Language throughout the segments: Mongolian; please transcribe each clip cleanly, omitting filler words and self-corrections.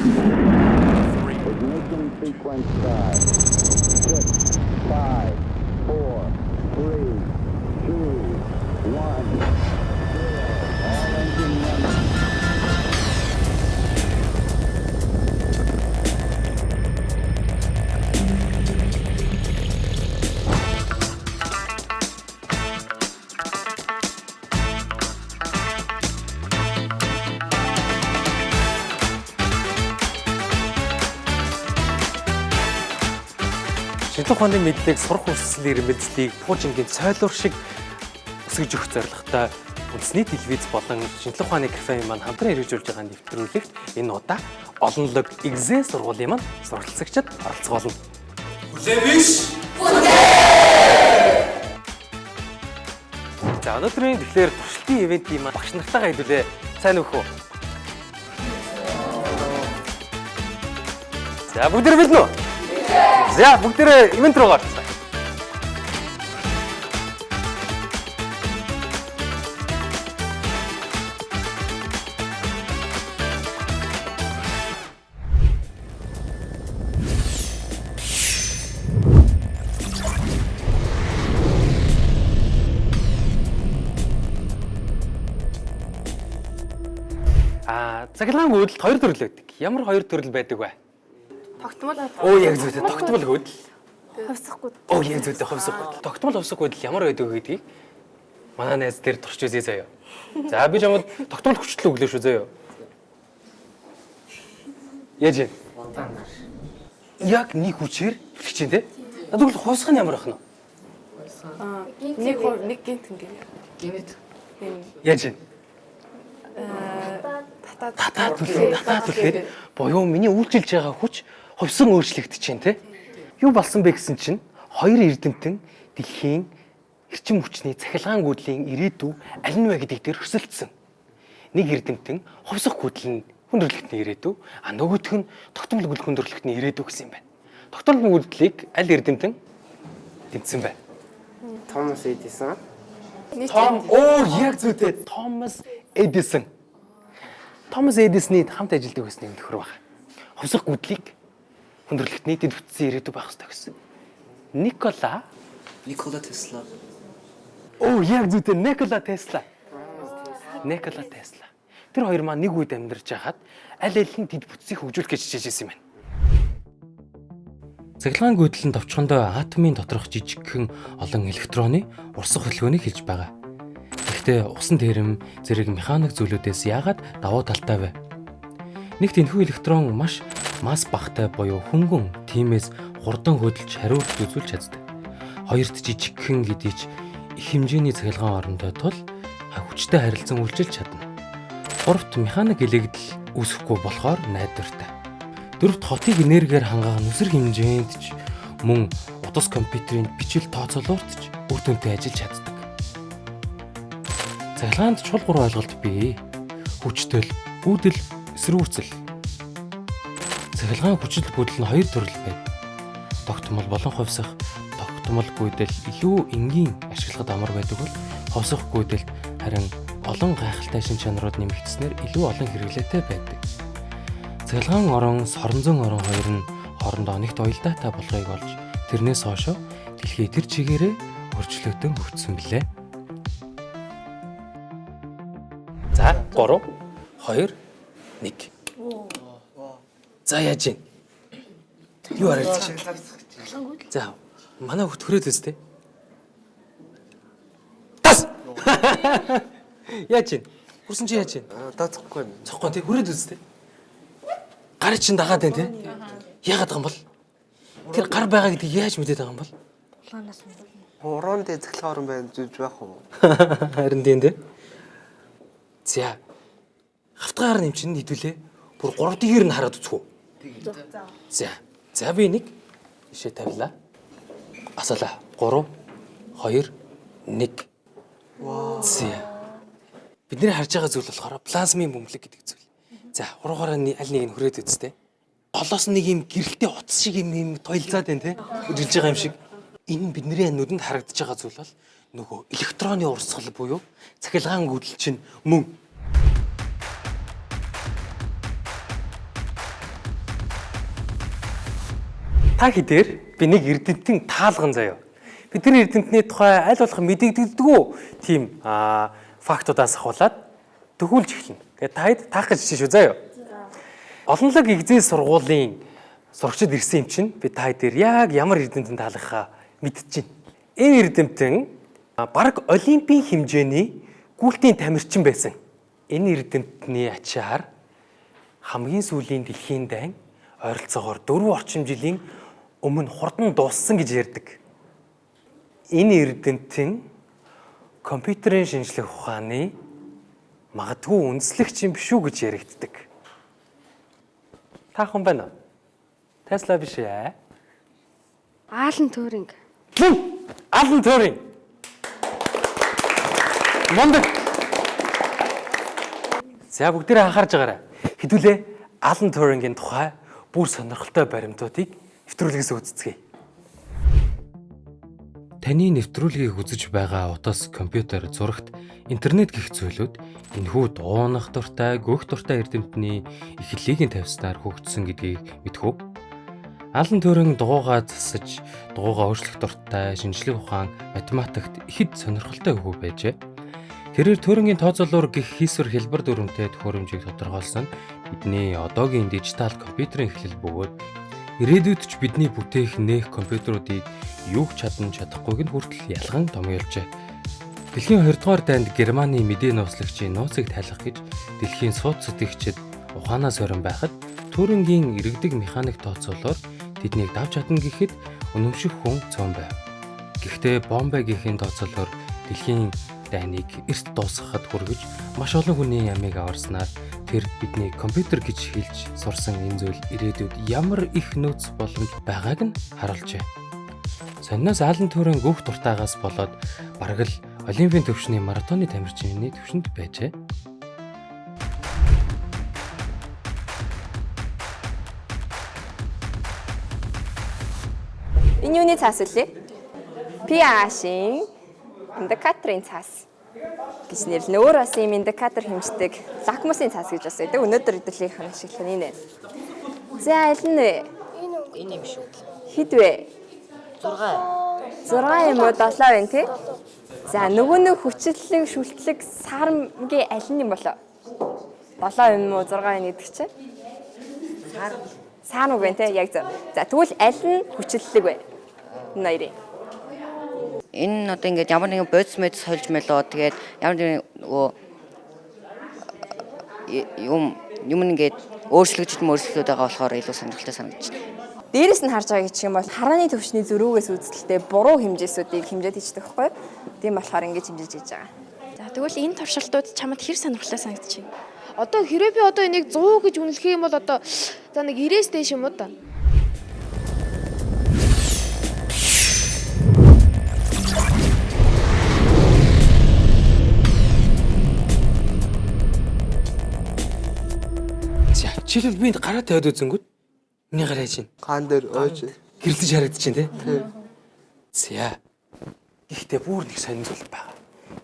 Ignition sequence start. 6, 5, 4, 3, 2, 1. 0. All engine running. Шинжлэх ухааны мэдлэг сурах хүслээр мэдлийг пуужингийн цойлуур шиг өсгөж өгөх зорилготой үндэсний телевиз болон шинжлэх ухааны кафеийн маань хамтран хэрэгжүүлж байгаа нэвтрүүлэгт энэ удаа олон лог экзэ сургуулийн маань суралцагчид оролцоолно. Хүлээ биш. За өнөөдрийн тэгэхээр туршилтын ивэнтийн маань багш нартайгаа хэдүүлээ. Сайн уу хөө? За бүгд бэлэн үү? За бүгдээ ивент руу гарцгаа. Цахилгаан гүйдэлд хоёр төрөл байдаг. Ямар хоёр төрөл байдаг вэ? Тогтмол. Оо яг зүйтэй тогтмол гүйдэл. Хувьсахгүй. Оо яг зүйтэй хувьсах гүйдэл. Тогтмол хувьсах гүйдэл ямар байдаг гэдгийг манай найз дээр турч үзье заяа. За би чамд тогтмол хүчлээ өглөө шүү заяа. Яаж вэ? Яг нэг хүчээр хэлчих чинь те. Тэгвэл хувьсах нь ямар ах нь? Нэг гинт ингээ. Гинэт. Яаж вэ? Татаад түлхээд боёо миний үйлчилж байгаа хүч хувьсан өөрчлөгдөж чинь те. Юу болсон бэ гэсэн чинь хоёр эрдэмтэн дэлхийн эрчим хүчний цахилгаан гүйдлийн ирээдүй аль нь вэ гэдэг дээр хөсөлдсөн. Нэг эрдэмтэн хувьсах гүйдлийн хүндрэлтний ирээдүй, нөгөөх нь тогтмол гүйдэл хүндрэлтний ирээдүй гэсэн юм байна. Тогтмол гүйдлийг аль эрдэмтэн тэмцсэн бэ? Томас Эдисон. Оо яг зүйтэй Томас Эдисон. Томас Эдисоны хамт ажилладаг байсан юм төхөр байна. Хувьсах гүйдлийг хүндрэлтний дэд бүтцийн ирээдүй байх хэрэгтэй гэсэн. Никола Тесла. Оо яг зүйтэй Никола Тесла. Тэр хоёр маань нэг үед амьдарч байхад аль алин дэд бүтцийг хөгжүүлэх гэж хичээжсэн юм байна. Цахилгаан гүйдэл нь товчхондоо атомын доторх жижигхэн олон электроны урсах хөдөлгөөнийг хэлж байгаа. Гэхдээ усан тэрэм зэрэг механик зүйлүүдээс яагаад давуу талтай вэ? Нэг тэнхүү электрон маш масс багтай буюу хөнгөн, тиймээс хурдан хөдөлж хариулт үзүүлж чаддаг. Хоёрт жижигхэн гэдгийг их хэмжээний цахилгаан орондоо тул хүчтэй харилцан үйлчилж чадна. Гуравт механик элегдэл үүсэхгүй болохоор найдвартай. Дөрөвт хотыг энергиээр хангаах нүсэр хэмжээнд ч мөн утас компьютерийн бичил тооцоолуурт ч үр дүнтэй ажиллаж чаддаг. Цахилгаанд чухал гурван ойлголт бий. Хүчтэл, үүдэл, эсрүүцэл. Цахилгаан хүчил гүйдэл нь хоёр төрөл байдаг. Тогтмол болон хувьсах. Тогтмол гүйдэл илүү энгийн ашиглахад амар байдаг бол хувьсах гүйдэлд харин олон гайхалтай шин чанарууд нэмэгдснээр илүү олон хэрэглээтэй байдаг. Цахилгаан орон, соронзон орон хоёр нь хоорондоо нэгт уялдаатай болгоёг олж тэрнээс хойшоо дэлхий тэр чигээрээ хөрчлөгдөн хөгжсөн билээ. За 3 2 1. За яаж вэ? Юу харагдаж байна? За манай хөлт хүрээд үстэй. Тас. Яаж вэ? Хүрсэн чи яаж вэ? Дацхгүй. Цохгүй тий хүрээд үстэй. Гар чин дагаад байна тий. Яагаад байгаа юм бол? Тэр гар байгаа гэдгийг яаж мэдээд байгаа юм бол? Улаанаас нь. Уран дээр цахилгаан орон байна зүж байх уу? Харин тийм дээ. За. Хавтгаар нэмчин хэдүүлээ. Бүр 3 дгээр нь хараад үзэх үү? За. За би нэг ишээ тавилаа. Асаалаа. 3 2 1. За. Бидний харж байгаа зүйл болохоор плазмын бөмбөлөг гэдэг зүйл. За, уруугаараа аль нэг нь хүрээд үзтээ. Голоос нэг юм гэрэлтэй утас шиг юм тойлцаад байна те. Үржилж байгаа юм шиг. Энэ бидний нүдэнд харагдаж байгаа зүйл бол нөгөө электроны урсгал буюу цахилгаан гүйдэл чинь мөн Та хэдээр би нэг эрдэмтэн таалган заяа. Бидний эрдэмтний тухай аль болох мэдэгддэггүй тийм фактуудаас ахуулаад төгүүлж эхэлнэ. Тэгээд таад таах гэж чинь шүү заяа. Олонлог игзээ сургуулийн сурагчид ирсэн юм чинь би та хэдээр яг ямар эрдэмтэн таалгахаа мэдчихэв. Энэ эрдэмтэн бараг олимпийн хэмжээний гүйлтийн тамирчин байсан. Энэ эрдэмтний ачаар хамгийн сүүлийн дэлхийн дайн ойролцоогоор 4 орчим жилийн өмнө хурдан дууссан гэж ярьдаг. Энэ эрдэмтэн компьютерийн шинжлэх ухааны магадгүй үндэслэгч юм биш үү гэж яригддаг. Та хүн байна уу? Tesla биш ээ. Аалан Туринг. Alan Turing. Мондөг. За бүгдээрээ анхаарж байгаарай. Хэдүүлээ Alan Turing-ийн тухай бүр сонирхолтой баримтуудыг нэвтрүүлгээс үзцгээе. Таны нэвтрүүлгийг үзэж байгаа утас компьютер, зурагт, интернет гэх зүйлүүд энэхүү дуунах дуртай, гөөх дуртай эрдэмтний эхлэлийг тавьснаар хөгжсөн гэдгийг мэдэх үү? Alan Turing дугуйгаа засаж, дугуйгаа өөрчлөх дуртай, шинжлэх ухаан, математикт ихэд сонирхолтой хүү байжээ. Тэрээр Turing-ийн тооцоолуур гэх хийсвэр хэлбэр дүрмтэй төхөөрөмжийг тодорхойлсон бидний одоогийн дижитал компьютерийн эхлэл бөгөөд ирээдүйд ч бидний бүтээх нээх компьютеруудыг юу ч чадахгүйг нь хүртэл ялган томьёолжээ. Дэлхийн 2 дугаар дайнд Германы мэдээ нууцлагчийн нууцыг тайлах гэж дэлхийн сууд сэтгэгчид ухаанаас хорин байхад Turing-ийн иргэдэг механик тооцоолоор тэднийг давж чадна гэхэд үнэмших хүн цөөн байв. Гэхдээ Бомбегийн тооцоолоор дэлхийн дайныг эрт дуусгахад хүргэж маш олон хүний ямыг аварснаар тэр бидний компьютер гэж хэлж сурсан энэ зүйл ирээдүйд ямар их нөөц боломж байгааг нь харуулжээ. Сонноос Alan Turing гүөх дуртайгаас болоод бараг л олимпийн төвшний маратоны тамирчины төвшөнд байжээ. Энэ юуны цаас үлээ? pH-ийн индикаторын цаас гэж нэрлэнэ. Өөр бас юм индикатор хэмждэг лакмусын цаас гэж бас байдаг. Өнөөдөр хэдүүлийнх нь ашиглах нь энэ. За аль нь вэ? Энэ юм шүү. Хэд вэ? 6 юм уу 7 байна тий? За нөгөө нэг хүчлэлэг, шүлтлэг, сармгийн аль нь юм болоо? 7 юм уу 6 байна гэдэг чинь? Сарм байна тий? Яг зөв. За тэгвэл аль нь хүчлэлэг вэ? Энэ хоёрын. Энэ одоо ингээд ямар нэгэн бодис мэд сольж мэлөө тэгээд ямар нэгэн нөгөө юм ингээд өөрчлөгдөж байгаа болохоор илүү сонирхолтой санагдчихна. Дээрээс нь харж байгаа гэх юм бол харааны төвшний зөрүүгээс үзэлтэй буруу хэмжээсүүдийг хэмжээд хийдэг байхгүй юу? Тийм болохоор ингэж хэмжиж хийж байгаа. За тэгвэл энэ туршилтууд чамд хэр сонирхолтой санагдаж байна? Одоо хэрэв би одоо энийг 100 гэж үнэлэх юм бол одоо за нэг 90-с дээш юм уу та? Жишээлбэл би гараа тавиад үзэнгүүт миний гараа чинь Ган дээр ойж гэрлэж харагдчихээн тий. За. Гэхдээ бүр нэг сонир зүйл байгаа.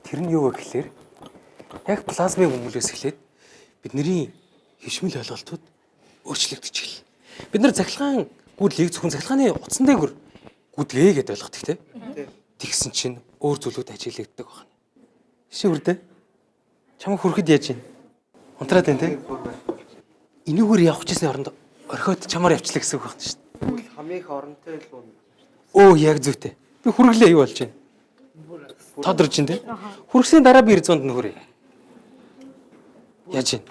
Тэр нь юу вэ гэхээр яг плазмын бөмбөлөөс эхлээд бидний хишмэл ойлголтууд өөрчлөгдөж эхэлнэ. Бид нар захилгаан гүйлийг зөвхөн захилгааны утсан дээгүүр гүдгээ гэдээ ойлгодог тий. Тэгсэн чинь өөр зүйлүүд ажиглагддаг байна. Жишээ үрдэ. Чамайг хүрэхэд яаж юм? Унтраад байна тий. Энийгээр явах гэжсэн оронд орхиод чамаар явчлаа гэсэн үг байна шүү дээ. хамгийн их оронтой л уу. Оо яг зүйтэй. Би хүргэлээ юу болж байна? Тодорж байна тий. Хүргэсний дараа би 100-д нөхөрье. Яаж байна?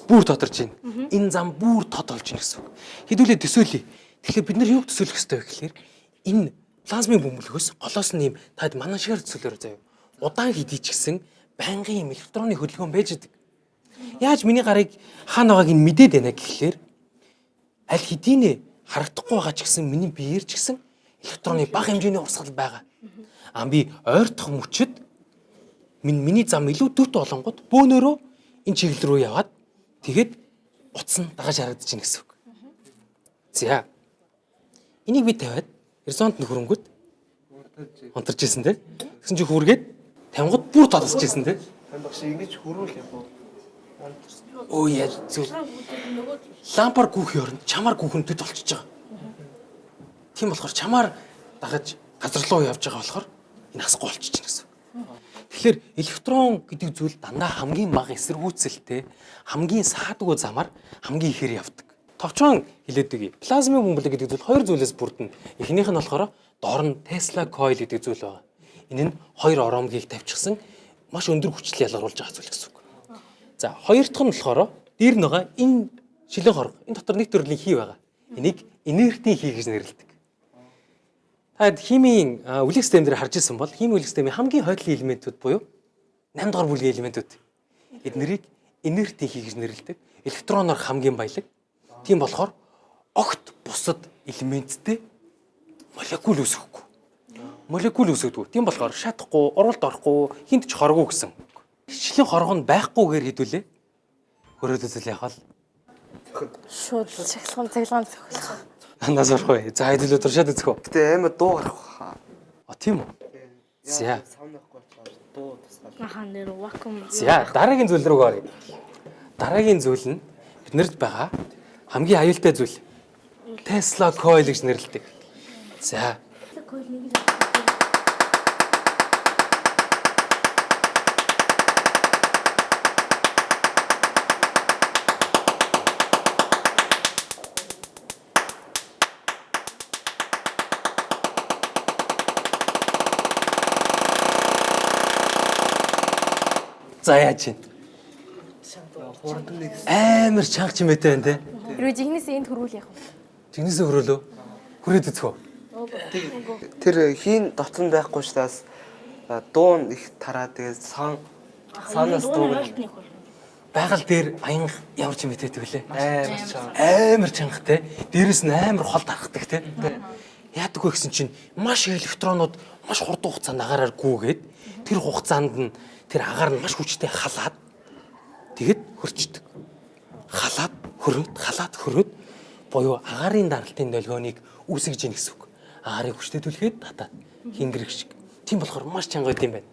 Бүр тодорж байна. Энэ зам бүр тодолж байна гэсэн үг. Хэдүүлээ төсөөлье. Тэгэхээр бид нар юуг төсөөлөх ёстой вэ гэхээр энэ плазмын бөмбөлгөөс голоос нь юм таад манай шигээр төсөөлөөр заяа. Удаан хэдий ч гэсэн байнгын юм электроны хөдөлгөөн байж идэг. Яаж миний гарыг хаана байгааг нь мэдээд байна гэхлээр аль хэдийнэ харагдахгүй байгаа ч гэсэн миний биеэр ч гэсэн электроны бага хэмжээний урсгал байгаа. Би ойртох мөчөд миний зам илүү дөт болонгууд бөөнөрөө энэ чиглэл рүү яваад тэгээд утас нь дагаж харагдаж байна гэсэн үг. За. Энийг би тавиад горизонт нөхрөнгөд онторч ирсэн тий. Тэгсэн чи хүргээд тавингууд бүр тодосч ирсэн тий. Тань багш ингэж хөрвөл яг уу. Оо яаж зүг. Лампар гүүхийн оронд чамаар гүүхэн төд болчихж байгаа. Тийм болохоор чамаар дагаж газар руу явж байгаа болохоор энэ хасахгүй болчихно гэсэн. Тэгэхээр электрон гэдэг зүйл дандаа хамгийн бага эсэргүүцэлтэй, хамгийн саадгүй замаар хамгийн ихээр явдаг. Товчхон хэлээд өгье. Плазмын бөмбөлөг гэдэг зүйл хоёр зүйлээс бүрдэнэ. Эхнийх нь болохоор доор нь Tesla coil гэдэг зүйл байна. Энэ нь хоёр оромгийг тавьчихсан маш өндөр хүчлийг ялгаруулж байгаа зүйл гэсэн үг. За, хоёр дахь нь болохоор дээр нь байгаа энэ шилэн хорго. Энэ дотор нэг төрлийн хий байгаа. Энийг инертийн хий гэж нэрлэдэг. Таад химийн үлэг систем дээр харж ирсэн бол химийн үлэг системийн хамгийн хойдлын элементүүд буюу 8 дугаар бүлгийн элементүүд. Эднэрийг инертийн хий гэж нэрлэдэг. Электроноор хамгийн баялаг. Тийм болохоор огт бусад элементтэй молекул үүсгэхгүй. Молекул үүсгдэг. Тийм болохоор шатахгүй, уралд орохгүй, хинт ч хоргүй гэсэн. Шилэн хорго нь байхгүйгээр хэдүүлээ. Хөрөөд үзэл яхал. Шууд цахилгаан цохилох. Анаас орох. За хэдүүлээ туршаад үзэх үү. Гэтэ амар дуу гарах хаа. Тийм үү? За. Саундахгүй болохоор дуу тусгал. Ахаа нэр вакуум. За, дараагийн зүйл рүү оръё. Дараагийн зүйл нь биднэрт байгаа хамгийн аюултай зүйл. Tesla coil гэж нэрлэдэг. За. За яаж чинь? Амар чанга чимээтэй байна те. Хэрвээ жигнэсээ энд хөрвүүл яах вэ? Жигнэсээ хөрөөлөө. Хүрээд үзэх үү? Тэр хийн дотн байхгүй учраас дуун их тараа тэгээд саанаас дууг Байгаль дээр аянга ямар чимээтэй төвлээ. Амар чангатай. Дээрээс нь амар хол дарахдаг те. Яадаг вэ гэсэн чинь маш электронууд маш хурдан хугацаанд агаараар гүгээд тэр хугацаанд нь тэр агаар нь маш хүчтэй халаад тэгэд хөрчдөг. Халаад хөрөөд буюу агаарын даралтын долгионыг үүсгэж ийн гэсэн үг. Агарыг хүчтэйдүүлэхэд татаад хингэрэг шиг. Тийм болохоор маш чанга байд юм байна.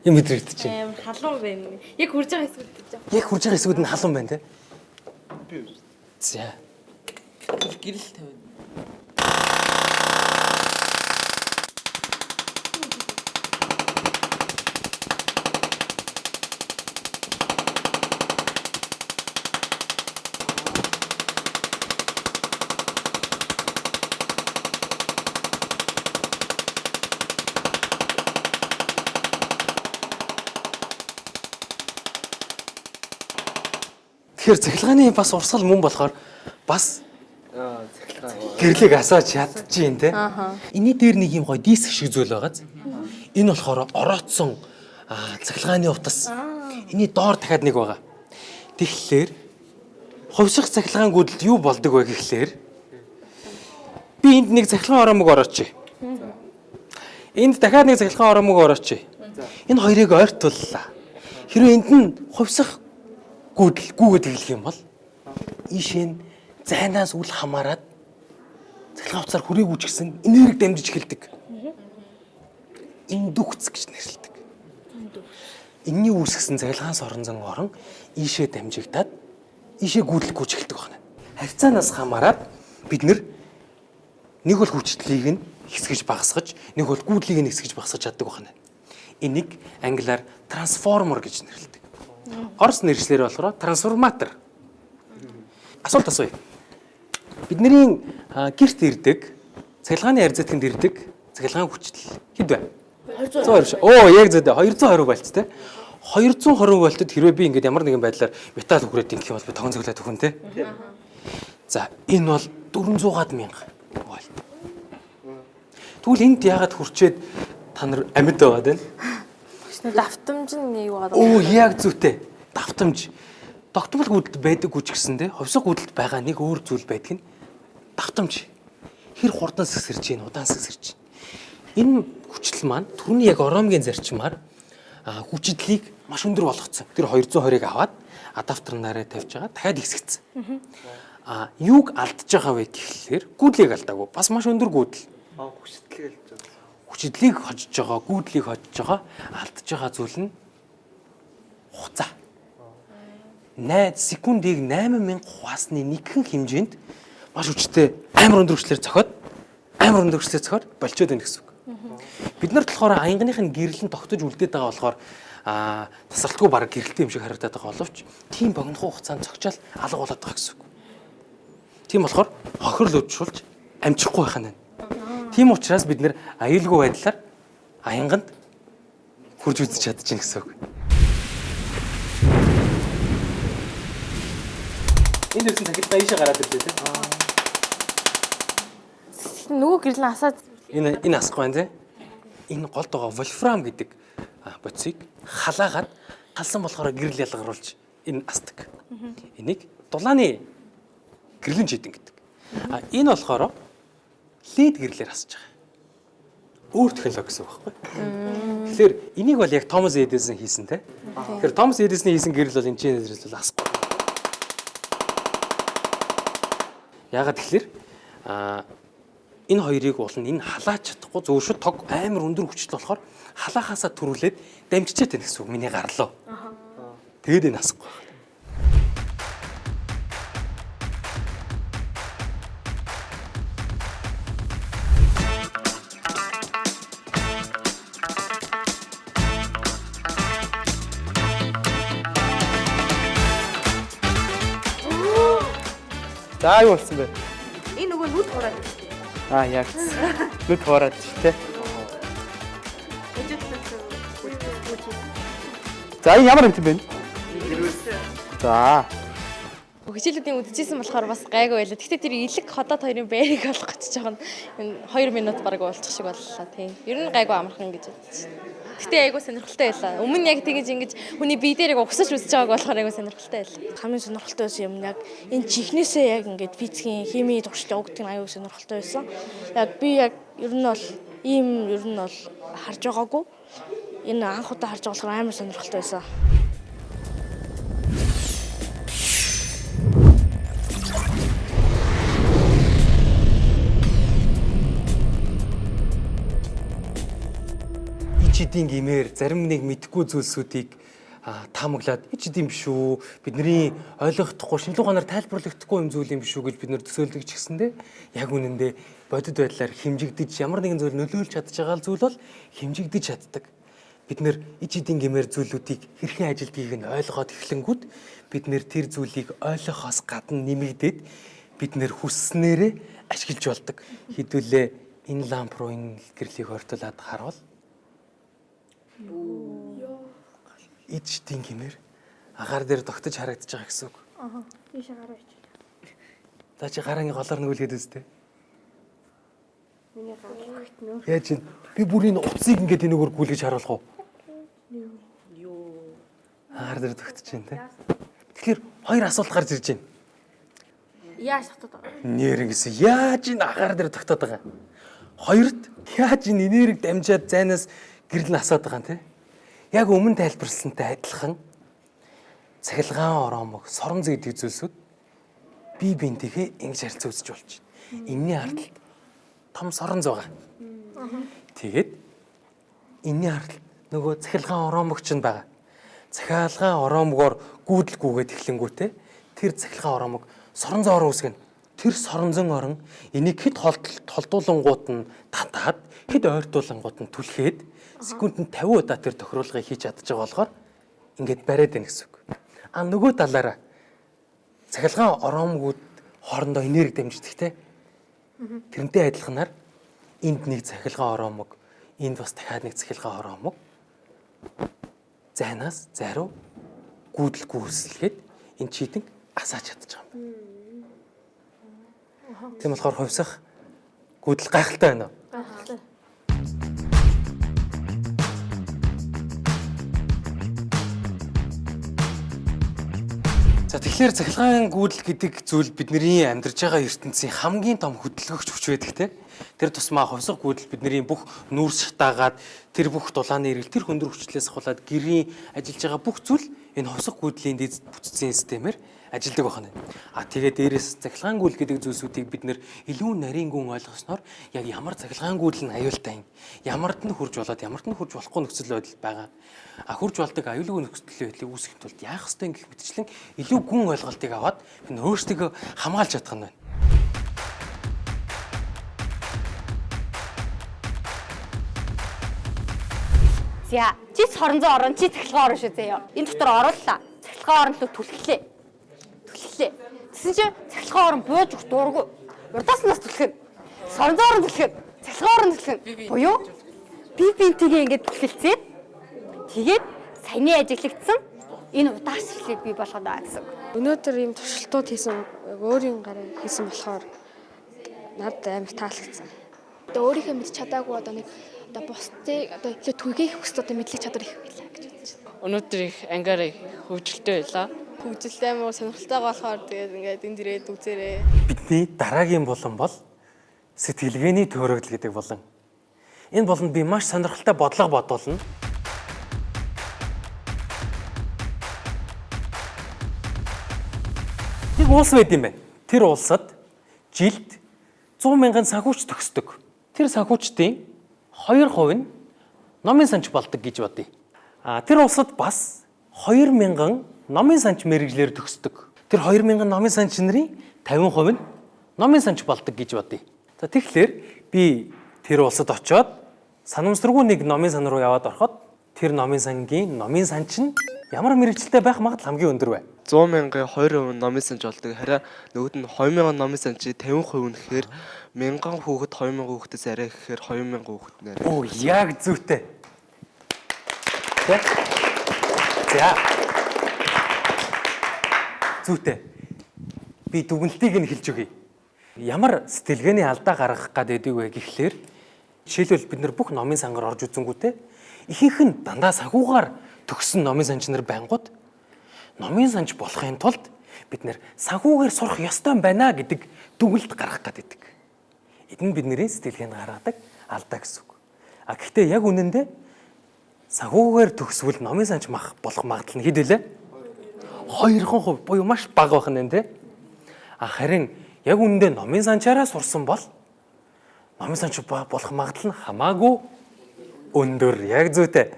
Юм мэдрэгдэж байна. Амар халуун байна. Яг хурж байгаа хэсгүүд гэж байна. Яг хурж байгаа хэсгүүд нь халуун байна те. За. Гэрэл тавина. Тэгэхээр цахилгааны бас урсгал мөн болохоор бас гэрлийг асааж чадчихин те. Эний дээр нэг юм гоё диск шиг зүйл байгааз. Энэ болохоор ороодсон цахилгааны утас. Эний доор дахиад нэг байгаа. Тэгэхээр хувьсах цахилгаан гүйдэлд юу болдог вэ гэхлээр би энд нэг цахилгаан оромог орооч. Энд дахиад нэг цахилгаан оромог орооч. Энэ хоёрыг ойртууллаа. Хэрвээ энд нь хувьсах гүйгээд хэлэх юм бол ийшээ нь зайнаас үл хамааран цахилгаан утсаар хүрээг үүсгэсэн энерги дамжиж эхэлдэг. Индукц гэж нэрлэдэг. Энэний үүсгэсэн цахилгаан соронзон орон ийшээ дамжигдаад ийшээ гүйдэл гүйж эхэлдэг байна. Хавцаанаас хамааран бид нэг бол хүчлийг нь хэсгэж багасгаж, нэг бол гүйдлийг нь хэсгэж багасгаж чаддаг байна. Энийг англиар трансформер гэж нэрлэдэг. Орос нэршлэр болохоор трансформатор. Асуулт асууя. Бидний гэрт ирдэг цахилгааны арзэтгэнд ирдэг цахилгаан хүчтэй хэд вэ? 220. Оо, яг зөв. 220 вольт те. 220 вольтод хэрвээ би ингээд ямар нэгэн байдлаар металл хүрээд ингэх юм бол би тогон цоглоод өгөн те. За, энэ бол 400-аад мянга вольт. Тэгвэл энд яагаад хүрчээд та нар амьд байгаад байна? Давтамж нь юу байгаа? Оо, яг зүйтэй. Давтамж. Тогтмол гүйдэлд байдаг хүч гэсэндээ хувьсах гүйдэлд байгаа нэг өөр зүйл байдаг нь давтамж. Хэр хурдан сэгсэрч гин, удаан сэгсэрч. Энэ хүчил маань түрүүний яг оромгийн зарчмаар хүчитлийг маш өндөр болгоцсон. Тэр 220-ыг аваад адаптернаараа тавьж байгаа. Дахиад ихсгэсэн. Юуг алдж байгаа вэ гэхлээр гүйдлийг алдаагүй. Бас маш өндөр гүйдэл. хүчтэй л жаа. Хүчитлийг хожиж байгаа, гүйдлийг хожиж байгаа, алдж байгаа зүйл нь хугацаа. секундыг 8000 хуасны нэгэн хэмжээнд маш хүчтэй амар өндөр хүчлээр цохиод болчиход байна гэсэн үг. Бид нарт болохоор аянганых нь гэрэл нь тогтож үлдээд байгаа болохоор тасралтгүй бараг гэрэлтэй юм шиг харагдаад байгаа боловч тийм богинохон хугацаанд цогчаал алга болоод байгаа гэсэн үг. Тийм болохоор хохирол өдшүүлж амжихгүй байх нь. Тийм учраас бид нэр аюулгүй байдлаар аянганд хурж үзэж чадчихна гэсэн үг. Энэ үсэн тахилгаа ийшээ гараад ирлээ тийм. Нөгөө гэрэл асаад Энэ асахгүй байна тийм. Энэ голд байгаа вольфрам гэдэг бодисыг халаагаад халсан болохоор гэрэл ялгаруулж энэ асдаг. Энийг дулааны гэрлэн жидэн гэдэг. Энэ болохоор лид гэрлээр асж байгаа. Өөр технологи гэсэн үг байхгүй. Тэгэхээр энийг бол яг Томас Эдисон хийсэн те. Тэгэхээр Томас Эдисоны хийсэн гэрэл бол энэ чэнэс бол асахгүй. Яагаад тэгэхээр энэ хоёрыг бол энэ халаач чадахгүй зөөршөд тог амар өндөр хүчтэй болохоор халаахаасаа төрүүлээд дамжичээд байна гэсэн үг миний гарлаа. Тэгээд энэ асахгүй. За юу болсон бэ? энэ нөгөө нүд хураад байна. Яг нүд хуураад шүү дээ. За энэ ямар юм бэ? За. Хичээлүүдийн үдчихсэн болохоор бас гайгүй байлаа. Гэхдээ тэр илэг ходоод хоёрын байрыг олох гэж байгаа нь 2 минут бараг болчих шиг боллоо тийм. Ер нь гайгүй амархан гэж бодчих. Гэхдээ айгүй сонирхолтой байлаа. Өмнө нь яг ингэж хүний бие дээрээ угсаж үзэж байгааг болохоор айгүй сонирхолтой байлаа. Хамгийн сонирхолтой байсан юм яг энэ чихнээсээ яг ингэж физикийн химийн туршилт өгдөг нь айгүй сонирхолтой байсан. Яг би яг ер нь бол харж байгаагүй. Энэ анх удаа харж байгаа болохоор амар сонирхолтой байсан. Ичидийн гимээр зарим нэг мэдхгүй зүйлсүүдийг таамаглаад ичидийн биш үү бидний ойлгохдохгүй шинжилгээ тайлбарлагдахгүй юм зүйл юм биш үү гэж бид нэр төсөөлдөг ч гэсэндээ яг үнэндээ бодит байдлаар хэмжигдэж ямар нэгэн зүйл нөлөөлж чадж байгаа зүйл бол хэмжигдэж чаддаг. Бид нэр ичидийн гимээр зүйлүүдийг хэрхэн ажилдгийг нь ойлгоод эхлэнгүүт бид нэр тэр зүйлийг ойлгохоос гадна нэмэгдээд бид нэр хүсснээрээ ашиглаж болдог. Хэдүүлээ энэ ламп руу энэ гэрлийг ортуулаад харуул ичдийн гимээр агаар дээр тогтож харагдаж байгаа гэсэн үг. Ийш гараа ич. За чи гарааны голоор нүгэлгээд үстэй. Миний гарагт нөө. Яаж чинь би бүрийн утсыг ингээд энэгээр гүйлгэж харуулах уу? Юу. Агаар дээр тогтож байна те. Тэгэхээр хоёр асуулт гарч ирж байна. Яаж тогтоод байгаа? Нэр гэсэн яаж энэ агаар дээр тогтоод байгаа? Хоёрт яаж энэ энерги дамжаад зайнаас гэрэл нь асаад байгаа юм те. Яг өмнө тайлбарласантай адилхан цахилгаан ороомог, сорон зүй гэдэг зүйлсүүд бие биентэйгээ ингэж харилцаа үүсэж болж байна. Энэний ардалт том сорон зугаа. Тэгээд энэний ардалт нөгөө цахилгаан ороомогч нь байгаа. Цахилгаан ороомогоор гүйдэлгүйгээд эхлэнгүүтээ тэр цахилгаан ороомог сорон зоороо үүсгэнэ. Тэр соронзон орон энийг хэд холдуулангууд нь татаад хэд ойртуулангууд нь түлхээд секундэд 50 удаа тэр тохируулгыг хийж чадчих байгаа болохоор ингээд бариад байна гэсэн үг. Нөгөө талаараа цахилгаан ороомгууд хоорондоо энерги дамждаг те. Тэрнтэй адилханаар энд нэг цахилгаан ороомог, энд бас дахиад нэг цахилгаан ороомог зайнаас зайруу гүйдэлгүй үсэлгээд энэ чийдэн асааж чадчих юм. Тийм болохоор хувьсах гүйдэл гайхалтай байна уу? Гайхалтай. За тэгэхээр цахилгаан гүйдэл гэдэг зүйл бидний амьдарч байгаа ертөнцийн хамгийн том хөдөлгөгч хүч байдаг те. Тэр тусмаа хувьсах гүйдэл бидний бүх нүүрс шатаагаад тэр бүх дулааны эргэл тэр хөндөр хүчлээс хулаад гэрийн ажиллаж байгаа бүх зүйл энэ хувьсах гүйдлийн дэд бүтцийн системээр ажилдаг байна. Тэгээд дээрээс цахилгаангуул гэдэг зүйлсүүдийг бид нэр илүү нарийн гүн ойлгосноор яг ямар цахилгаангуул нь аюултай юм. Ямард нь хурж болоод ямард нь хурж болохгүй нөхцөл байдал байгаа. Хурж болдог аюулгүй нөхцөл байдлыг үүсгэхэд тулд яах ёстой гэх мэтчлэн илүү гүн ойлголтыг аваад бид өөрсдөө хамгаалж чадах нь байна. За, чи соронзоо орон, чи цахилгаан орон шүү заяа. Энэ дотор орууллаа. Цахилгаан орон руу түлхлээ. Тэсэн чи цахилгаан орон бууж өгч дуургүй. Урдаас нас түлхэнэ. Соронзоо орон түлхэнэ. Цахилгаан орон түлхэнэ. Буюу би бинтигээ ингээд түлхэлцээд тэгээд саяны ажиглагдсан энэ удаашрлыг бий болгоод байгаа гэсэн. Өнөөдөр ийм туршилтууд хийсэн өөрийн гараа хийсэн болохоор надад амар таалагдсан. Одоо өөрийнхөө мэдж чадаагүй одоо нэг одоо бусдыг одоо илүү түгээх хүсэлт одоо мэдлэг чадвар их байлаа гэж бодож байна. Өнөөдөр их ангаараа хөвжөлтэй байлаа. Хөгжилтэй амар сонирхолтойгоо болохоор тэгээд ингээд энд ирээд үзээрэй. Бидний дараагийн болон бол сэтгэлгээний төөрөгдөл гэдэг болон энэ болонд би маш сонирхолтой бодлого бодуулна. Нэг улс байд юм байна. Тэр улсад жилд 100 мянган санхүүч төгсдөг. Тэр санхүүчдийн 2% нь номын санч болдог гэж бодъё. Тэр улсад бас 2000 номын санч мэргэжлэр төгсдөг. Тэр 2000 номын санч нарын 50% нь номын санч болдог гэж бодъё. За тэгэхээр би тэр улсад очиод санамсаргүй нэг номын сан руу яваад ороход тэр номын сангийн номын санч нь ямар мэргэжилтэй байх магадлал хамгийн өндөр вэ? 100 мянган 20% номын санч болдог. Харин нөгөөд нь 2000 номын санчи 50% нь гэхээр 1000 хүүхэд 2000 хүүхэдээс арай гэхээр 2000 хүүхэд нэрэ. Оо яг зүйтэй. За. Зүйтэй. Би дүгнэлтийг нь хэлж өгье. Ямар сэтгэлгээний алдаа гаргах гэдэг вэ гэхлээр жишээлбэл бид нар бүх номын сангаар орж үзэнгүүтээ ихэнх нь дандаа санхугаар төгссөн номын санч нар байнгут номын санч болохын тулд бид нэр санхүүгээр сурах ёстой байна гэдэг дүгнэлт гаргах гэдэг. Энэ нь бидний сэтгэлгээнд гаргадаг алдаа гэсэн үг. Гэхдээ яг үнэндээ санхүүгээр төгсвөл номын санч болох магадлал нь хэд вэ? 2% буюу маш бага байх нь тэ. Харин яг үнэндээ номын санчаараа сурсан бол номын санч болох магадлал нь хамаагүй өндөр. Яг зүйтэй.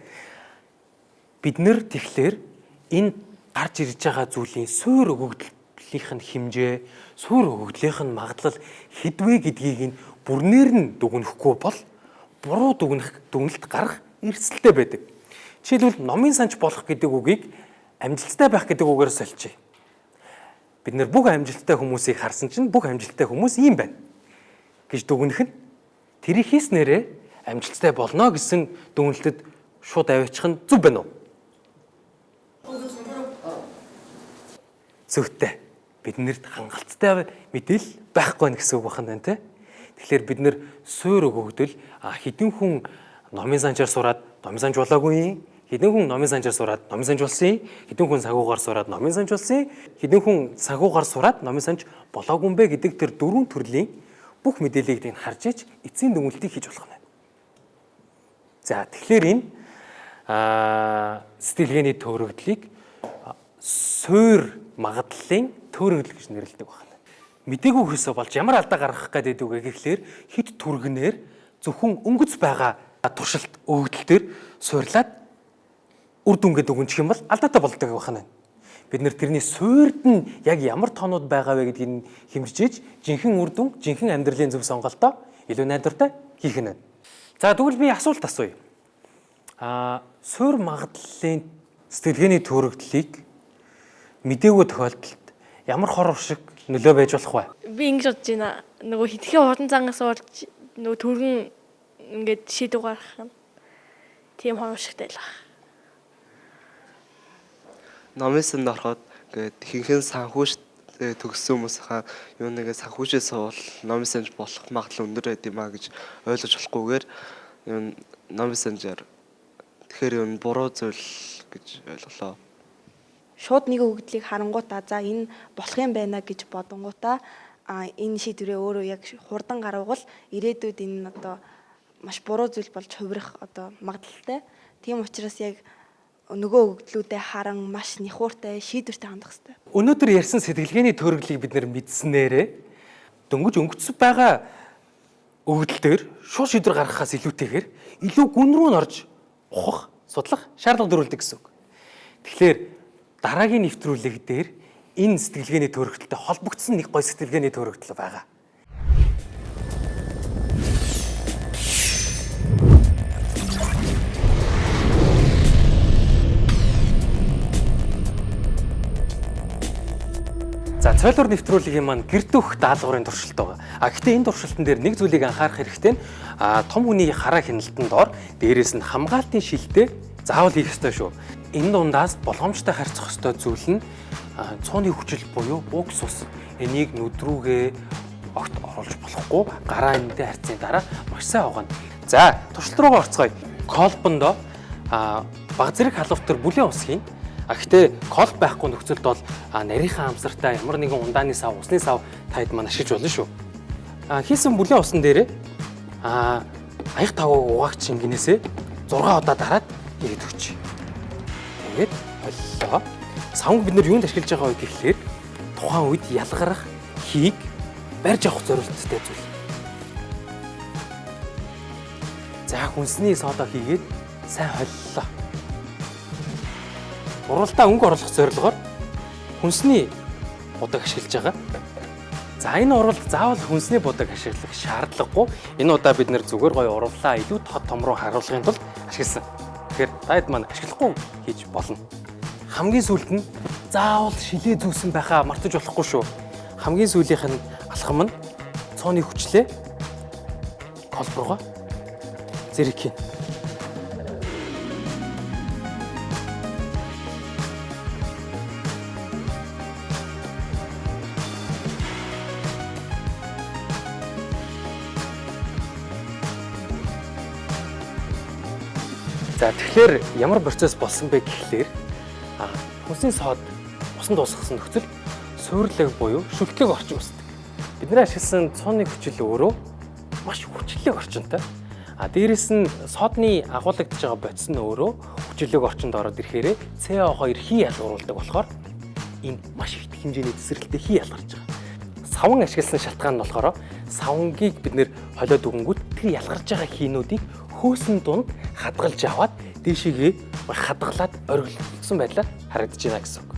Бид нэр тэгэхээр энэ гарч ирж байгаа зүйлийн суур өгөгдлийнх нь хэмжээ, суур өгөгдлийнх нь магадлал хэдвэ гэдгийг нь бүрнээр нь дүгнэхгүй бол буруу дүгнэлт гарах эрсдэлтэй байдаг. Жишээлбэл номын санч болох гэдэг үгийг амжилттай байх гэдэг үгээр сольчих. Бид нэр бүх амжилттай хүмүүсийг харсан чинь бүх амжилттай хүмүүс ийм байна гэж дүгнэх нь тэрийг хийснээрээ амжилттай болно гэсэн дүгнэлтэд шууд аваачих нь зүв байна уу? Зөвхөн биднэрт хангалттай мэдээлэл байхгүй байх гэсэн үг байна те. Тэгэхээр бид нэр суур өгөгдөл хэдэн хүн номын санчаар сураад номын санч болоогүй, хэдэн хүн номын санчаар сураад номын санч болсон, хэдэн хүн санхугаар сураад номын санч болсон, хэдэн хүн санхугаар сураад номын санч болоогүй юм бэ гэдэг тэр дөрвөн төрлийн бүх мэдээллийг тийг харж иж эцсийн дүгнэлтийг хийж болох нь. За тэгэхээр энэ сэтгэлгээний төөрөгдлийг суур магадлалын төөрөгдөл гэж нэрлэдэг байна. Мдэггүй хөсөө болж ямар алдаа гаргах гэдэг үг гэхлээр хит түргэнээр зөвхөн өнгөц байгаа туршилт өгөгдөлтөөр суурлаад үр дүнгээ дүгнчих юм бол алдаатай болдог байна. Бид нэр тэрний суурьд нь яг ямар тоонууд байгаа вэ гэдгийг хэмжиж жинхэнэ үр дүн, жинхэнэ амьдралын зөв сонголтоо илүү найдвартай хийх нь. За тэгвэл би асуулт асууя. Суур магадлалын сэтгэлгээний төөрөгдлийг мдэггүй тохиолдолд ямар хор уршиг нөлөө байж болох вэ? Би ингэж бодож байна. Нөгөө хитгэн хурдан зангаас орж нөгөө түргэн ингээд шийдвэр гаргах юм. Тийм хор уршигтай л байна. Номын санд ороход ингээд хинхэн санхүүш төгссөн хүмүүсийнхаа юу нэгэ санхүүшээ суул номын санч болох магадлал өндөр байд юм а гэж ойлгож болохгүйгээр юу номын санчаар тэгэхээр юу буруу зүйл гэж ойлголоо. Шууд нэг өгөгдлийг харангуудаа за энэ болох юм байна гэж бодонгуудаа энэ шийдвэрээ өөрөө яг хурдан гаргавал ирээдүйд энэ одоо маш буруу зүйл болж хувирах одоо магадлалтай. Тийм учраас яг нөгөө өгөгдлүүдэд харан маш нэхууртай шийдвэртэй хандах хэрэгтэй. Өнөөдөр ярьсан сэтгэлгээний төрөлийг бид нэр мэдснээрээ дөнгөж өнгөцсөн байгаа өгөгдөл дээр шууд шийдвэр гаргахаас илүүтэйгээр илүү гүн рүү н орж ухах, судлах шаардлага төрүүлдэг гэсэн үг. Тэгэхээр дараагийн нэвтрүүлэг дээр энэ сэтгэлгээний төрөлтөй холбогдсон нэг гой сэтгэлгээний төрөлтөл байгаа. За цойлуур нэвтрүүлгийн маань гэрдөх даалгаврын туршилт байгаа. Гэхдээ энэ туршилтан дээр нэг зүйлийг анхаарах хэрэгтэй нь том хүний хараа хяналтанд ор дээрээс нь хамгаалтын шилдэ заавал хийх ёстой шүү. Энэ дундаас болгоомжтой харьцах ёстой зүйл нь цооны хүчил буюу укс ус. Энийг нүдрүүгээ огт оруулж болохгүй. Гараа энэтэй харьцсан дараа маш сайн угаана. За туршилт руугаа орцгоё. Колбондо баг зэрэг халуувтар бүлээн ус хийн. Гэхдээ колб байхгүй нөхцөлд бол нарийнхаа амсартаа ямар нэгэн ундааны сав, усны сав таад маань ашиглаж болно шүү. Хийсэн бүлээн усан дээр аяг тавуу угаагч шингэнээсээ 6 удаа дараад ирээд өгч. Тэгээд боллоо. Савг бид нар юунд ашиглаж байгаа вэ гэхлээр тухайн үед ялгарах хийг барьж авах зорилттой зүйл. За хүнсний сода хийгээд сайн холлоо. Уралдаа өнгө оруулах зорилгоор хүнсний будаг ашиглаж байгаа. За энэ уралд заавал хүнсний будаг ашиглах шаардлагагүй. Энэ удаа бид нэр зүгээр гоё урлаа илүү том руу харуулахын тулд ашигласан. Тэгэхээр дайд маань ашиглахгүй хийж болно. Хамгийн сүүлд нь заавал шилээ зүүсэн байхаа мартаж болохгүй шүү. Хамгийн сүүлийнх нь алхам нь цооны хүчлээ колб руугаа зэрэг хийн. За тэгэхээр ямар процесс болсон бэ гэхлээр хүнсний сод усанд дуусгасан нөхцөл суйрлаг буюу шүлтлэг орчин үүсдэг. Бидний ашигласан цооны хүчил өөрөө маш хүчлэг орчинтой. Дээрээс нь содны агуулгадж байгаа бодис нь өөрөө хүчлэг орчинд ороод ирэхээр CO2 хий ялгаруулдаг болохоор энэ маш их хэмжээний тесрэлттэй хий ялгарч байгаа. Савн ашигласан шалтгаан нь болохоор савнгийг бид нэр холиод өгөнгүүт тэр ялгарч байгаа хийнүүдийг хөөсөн дунд хадгалж аваад дээшээгээ хадгалаад оргилсан байдлаар харагдаж байна гэсэн үг.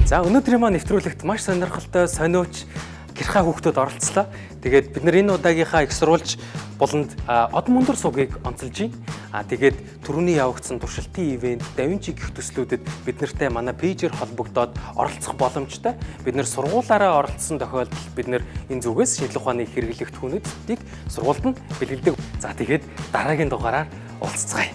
За өнөөдрийн маань нэвтрүүлэгт маш сонирхолтой сониуч гэрхай хүүхдүүд оролцлоо. Тэгээд бид нар энэ удаагийнхаа их сурвалж болонд од мөндөр сугийг онцолж байна. Тэгээд түрүүний явагдсан туршилтын ивент, давинчи гэх төслүүдэд бид нартай манай пэйжээр холбогдоод оролцох боломжтой. Бид нар сургуулаараа оролцсон тохиолдолд бид нар энэ зүгээс шинжлэх ухааны хэрэглэгт хүнүүдийг сургуульд нь бэлгэлдэг. За тэгээд дараагийн дугаараар уулзцгаая.